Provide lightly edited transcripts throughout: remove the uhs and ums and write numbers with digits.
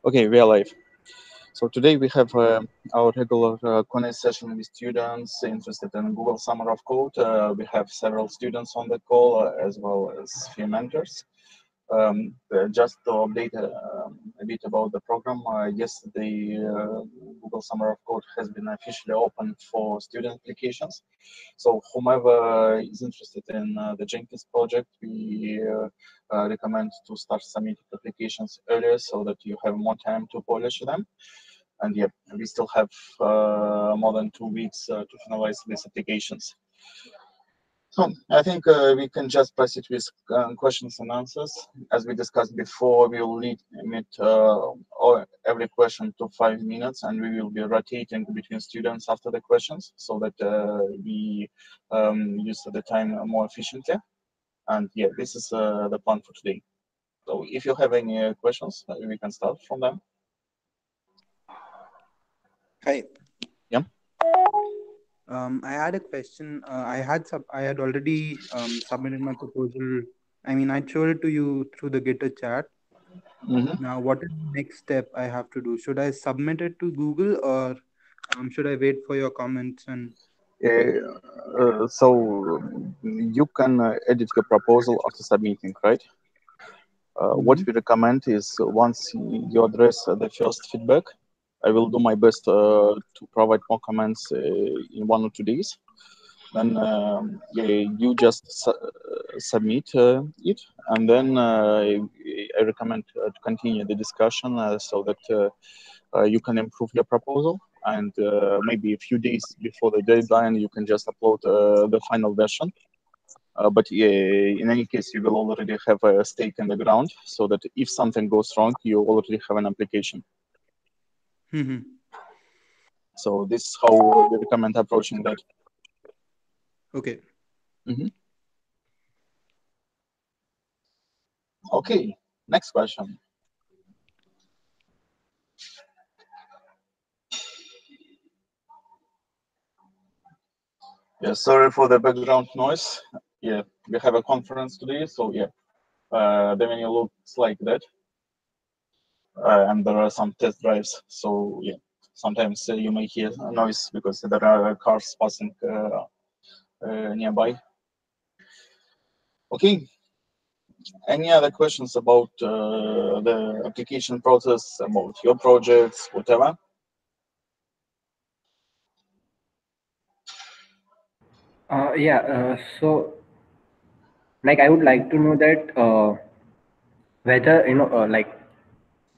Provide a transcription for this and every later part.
Okay, we are live. So today we have our regular Q&A session with students interested in Google Summer of Code. We have several students on the call as well as few mentors. Just to update a bit about the program, yesterday Google Summer of Code has been officially opened for student applications. So whomever is interested in the Jenkins project, we recommend to start submitting applications earlier so that you have more time to polish them. And yeah, we still have more than 2 weeks to finalize these applications. So I think we can just proceed with questions and answers. As we discussed before, we will limit every question to 5 minutes, and we will be rotating between students after the questions so that we use the time more efficiently. And yeah, this is the plan for today. So if you have any questions, we can start from them. Hi. Yeah. I had a question. I had already submitted my proposal. I mean, I showed it to you through the Gitter chat. Mm-hmm. Now, what is the next step I have to do? Should I submit it to Google, or should I wait for your comments? And So you can edit your proposal after submitting, right? What Mhm. we recommend is once you address the first feedback, I will do my best to provide more comments in 1 or 2 days. Then yeah, you just submit it, and then I recommend to continue the discussion so that you can improve your proposal. And maybe a few days before the deadline, you can just upload the final version. But in any case, you will already have a stake in the ground, so that if something goes wrong, you already have an application. Mhm. So this is how we recommend approaching that. Okay. Mhm. Okay, next question. Yeah, sorry for the background noise. Yeah, we have a conference today, so yeah, the menu looks like that, and there are some test drives. So yeah, sometimes you may hear a noise because there are cars passing nearby. Okay, any other questions about the application process, about your projects, whatever? Yeah, so like I would like to know that whether like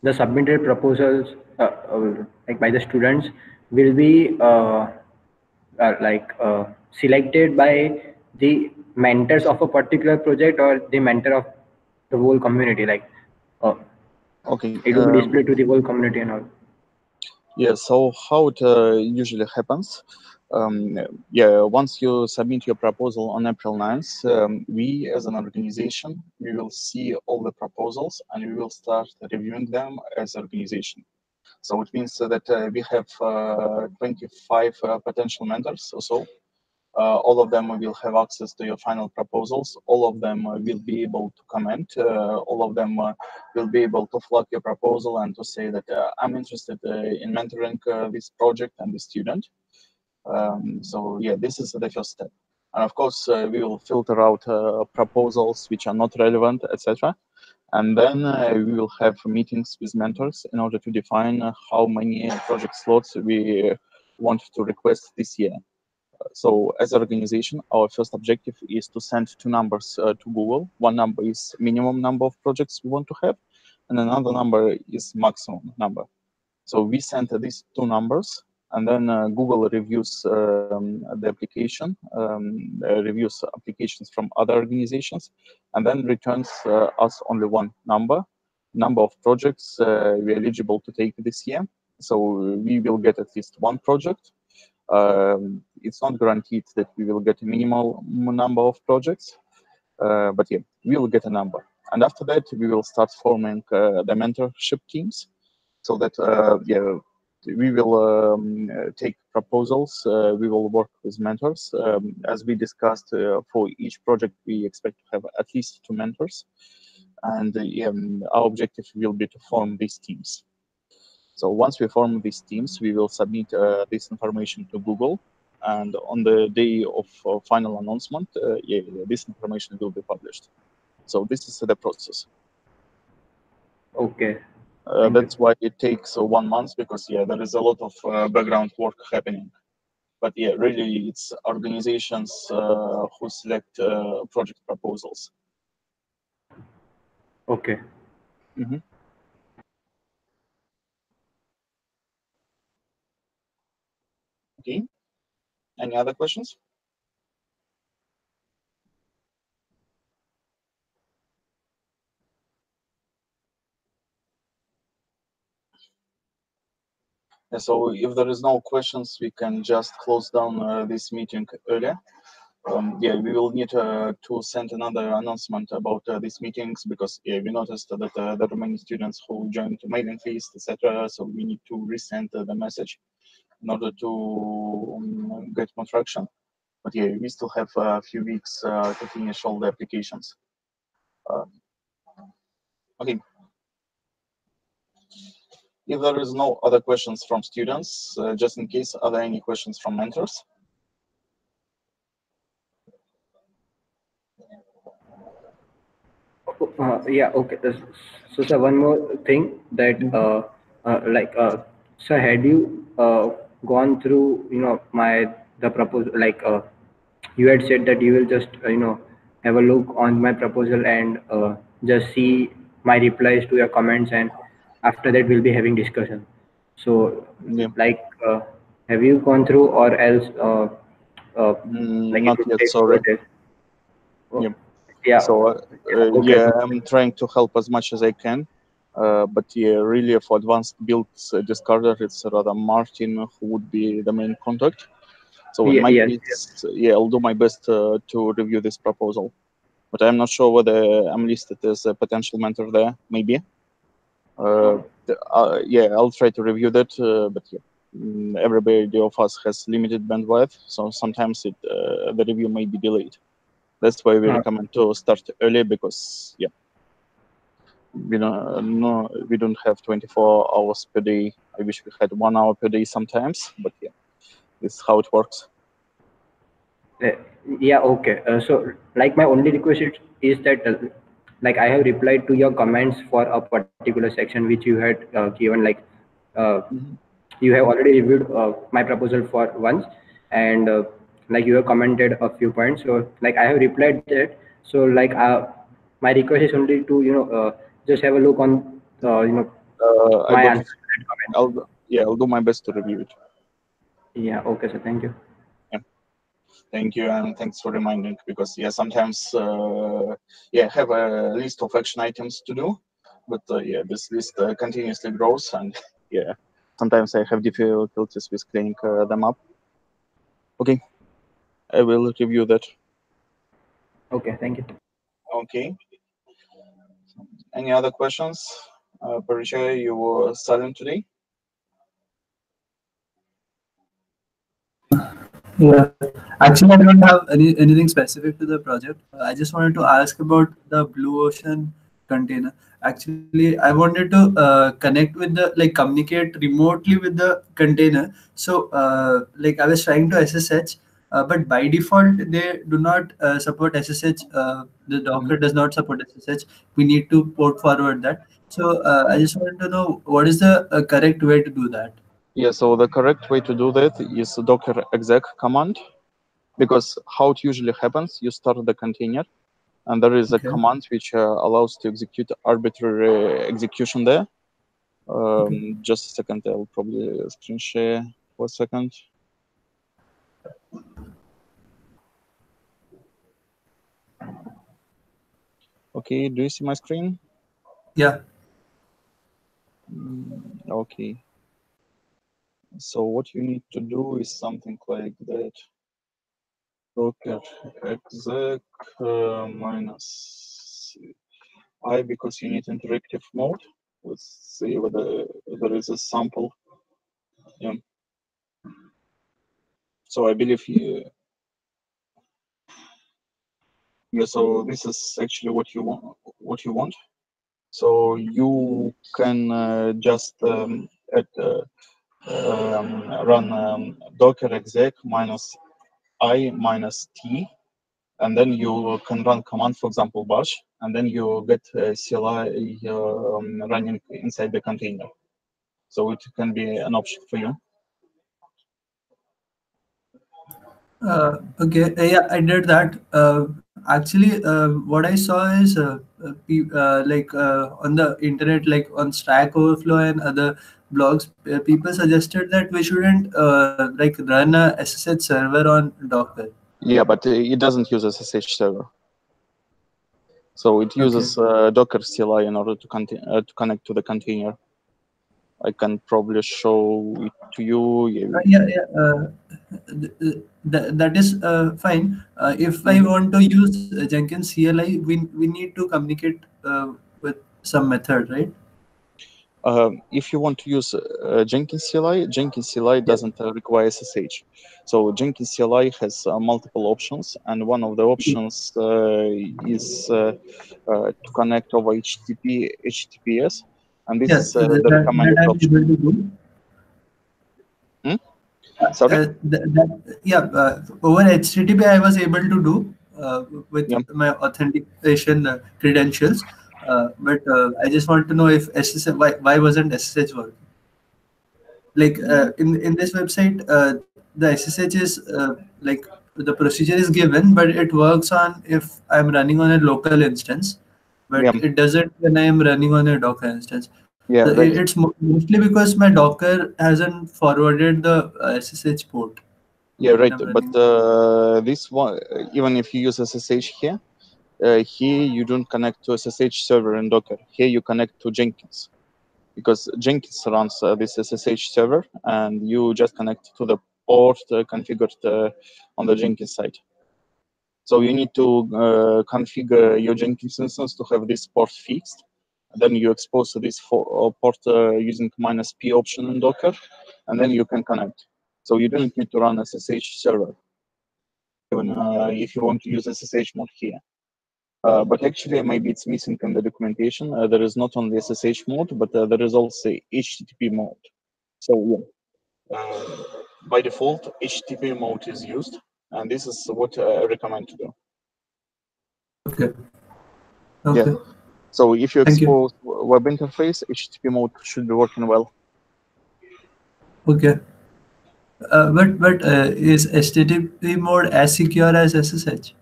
the submitted proposals like by the students will be like selected by the mentors of a particular project or the mentor of the whole community, like uh, Okay. it will be displayed to the whole community and all. Yeah, so how it usually happens, yeah, once you submit your proposal on April 9th, we as an organization, we will see all the proposals and we will start reviewing them as an organization. So it means that we have 25 potential mentors or so. All of them will have access to your final proposals. All of them will be able to comment. All of them will be able to flag your proposal and to say that I'm interested in mentoring this project and the student. So yeah, this is the first step. And of course, we will filter out proposals which are not relevant, etc. And then we will have meetings with mentors in order to define how many project slots we want to request this year. So as an organization, our first objective is to send two numbers to Google. One number is minimum number of projects we want to have, and another number is maximum number. So we send these two numbers, and then Google reviews the application, reviews applications from other organizations, and then returns us only one number of projects we're eligible to take this year. So we will get at least one project. It's not guaranteed that we will get a minimal number of projects, but yeah, we will get a number. And after that, we will start forming the mentorship teams so that, yeah, we will take proposals, we will work with mentors. As we discussed, for each project, we expect to have at least two mentors. And our objective will be to form these teams. So once we form these teams, we will submit this information to Google, and on the day of final announcement, yeah, this information will be published. So this is the process. Okay. Thank you. That's why it takes 1 month, because yeah, there is a lot of background work happening. But yeah, really, it's organizations who select project proposals. Okay. Mm-hmm. Okay. Any other questions? Yeah, so if there is no questions, we can just close down this meeting earlier. Yeah, we will need to send another announcement about these meetings, because yeah, we noticed that there are many students who joined the mailing list, etc. So we need to resend the message in order to get more traction. But yeah, we still have a few weeks to finish all the applications. Uh, okay. If there is no other questions from students, just in case, are there any questions from mentors? Yeah, okay. So, sir, one more thing that, Mhm. like, sir, had you gone through, the proposal, like, you had said that you will just, have a look on my proposal and just see my replies to your comments, and after that we'll be having discussion. So, Yeah. like, have you gone through, or else, like, it Not would yet, take over sorry. this? Oh, Yeah. yeah, So okay. yeah, I'm trying to help as much as I can. But yeah, really for advanced builds discarder, it's rather Martin who would be the main contact. So in Yeah, my yes, case, yeah, I'll do my best to review this proposal. But I'm not sure whether I'm listed as a potential mentor there. Maybe. Uh, yeah, I'll try to review that. But yeah, everybody of us has limited bandwidth, so sometimes the review may be delayed. That's why we yes. recommend to start early, because yeah, we don't have 24 hours per day. I wish we had 1 hour per day sometimes, but yeah, this is how it works. Uh, yeah, okay. So, like, my only request is that, like, I have replied to your comments for a particular section which you had given, like, uh, Mhm. you have already reviewed my proposal for once, and like, you have commented a few points. So, like, I have replied that. So, like, my request is only to, just have a look on, I my got it. answer to that comment. Yeah, I'll do my best to review it. Yeah, okay, so thank you. Yeah, thank you, and thanks for reminding, because yeah, sometimes yeah, have a list of action items to do, but yeah, this list continuously grows, and yeah, sometimes I have difficulties with cleaning them up. Okay, I will review that. Okay, thank you. Okay. Any other questions? Parichaya, you were silent today. Yeah, actually, I don't have anything specific to the project. I just wanted to ask about the Blue Ocean container. Actually, I wanted to connect with the like communicate remotely with the container. So, like I was trying to SSH, but by default they do not support SSH. The Mhm. Docker does not support SSH. We need to port forward that. So, I just wanted to know what is the correct way to do that. Yeah, so the correct way to do that is docker exec command, because how it usually happens, you start the container, and there is a Okay. command which allows to execute arbitrary execution there. Okay. Just a second, I'll probably screen share for a second. Okay, do you see my screen? Yeah. Okay. So what you need to do is something like that. Docker exec minus I, because you need interactive mode. Let's see whether there is a sample. Yeah. So I believe yeah. So this is actually what you want. What you want. So you can just at run docker exec -I -t, and then you can run command, for example, bash, and then you get CLI running inside the container. So it can be an option for you. Okay, yeah, I did that. Actually, what I saw is like on the internet, like on Stack Overflow and other blogs, people suggested that we shouldn't like run a SSH server on Docker. Yeah, but it doesn't use SSH server. So it uses Docker CLI in order to connect to the container. I can probably show it to you. That is fine. If I want to use Jenkins CLI, we need to communicate with some method, right? If you want to use Jenkins CLI doesn't require SSH. So Jenkins CLI has multiple options, and one of the options is to connect over HTTPS, and this is the recommended that I'm option. able to do. Sorry? Over HTTP I was able to do with my authentication credentials, but I just want to know if SSH, why wasn't SSH working? Like in this website, the SSH is like the procedure is given, but it works on if I'm running on a local instance, but it doesn't when I am running on a Docker instance. So Right. it's mostly because my Docker hasn't forwarded the SSH port. Yeah, right. But this one, even if you use SSH here, here you don't connect to SSH server in Docker. Here you connect to Jenkins, because Jenkins runs this SSH server, and you just connect to the port configured on the Jenkins side. So you need to configure your Jenkins instance to have this port fixed. Then you expose to this port using -p option in Docker, and then you can connect. So you don't need to run SSH server, even if you want to use SSH mode here. But actually, maybe it's missing in the documentation. There is not only SSH mode, but there is also HTTP mode. So yeah, by default, HTTP mode is used, and this is what I recommend to do. Okay. Yeah. So if you expose web interface, HTTP mode should be working well. Okay. But is HTTP mode as secure as SSH?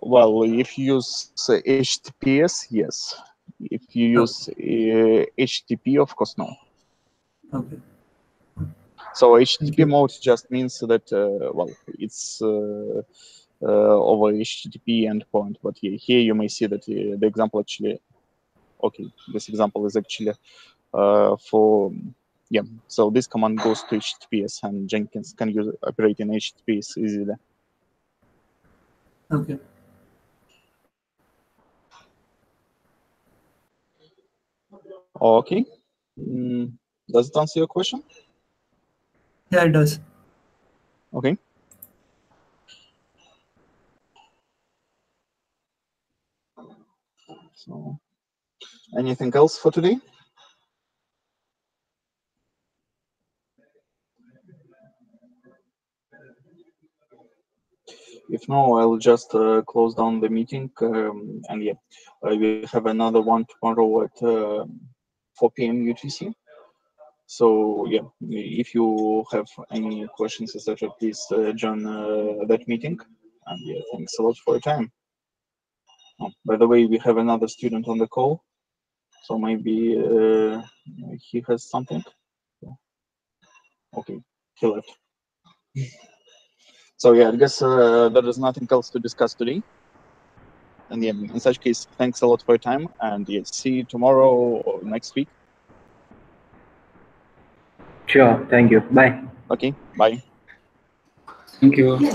Well, if you use HTTPS, yes. If you use HTTP, of course, no. Okay. So HTTP mode just means that well, it's over HTTP endpoint. But here you may see that the example actually, okay, this example is actually for yeah. So this command goes to HTTPS, and Jenkins can operate in HTTPS easily. Okay. Okay. Does it answer your question? Yeah, it does. Okay. So, anything else for today? If no, I'll just close down the meeting, and yeah, we have another one tomorrow at 4 p.m. UTC. So yeah, if you have any questions, etc., please join that meeting. And yeah, thanks a lot for your time. Oh, by the way, we have another student on the call, so maybe he has something. Okay, he left. So yeah, I guess there is nothing else to discuss today. And yeah, in such case, thanks a lot for your time, and yeah, see you tomorrow or next week. Sure, thank you. Bye. Okay, bye. Thank you.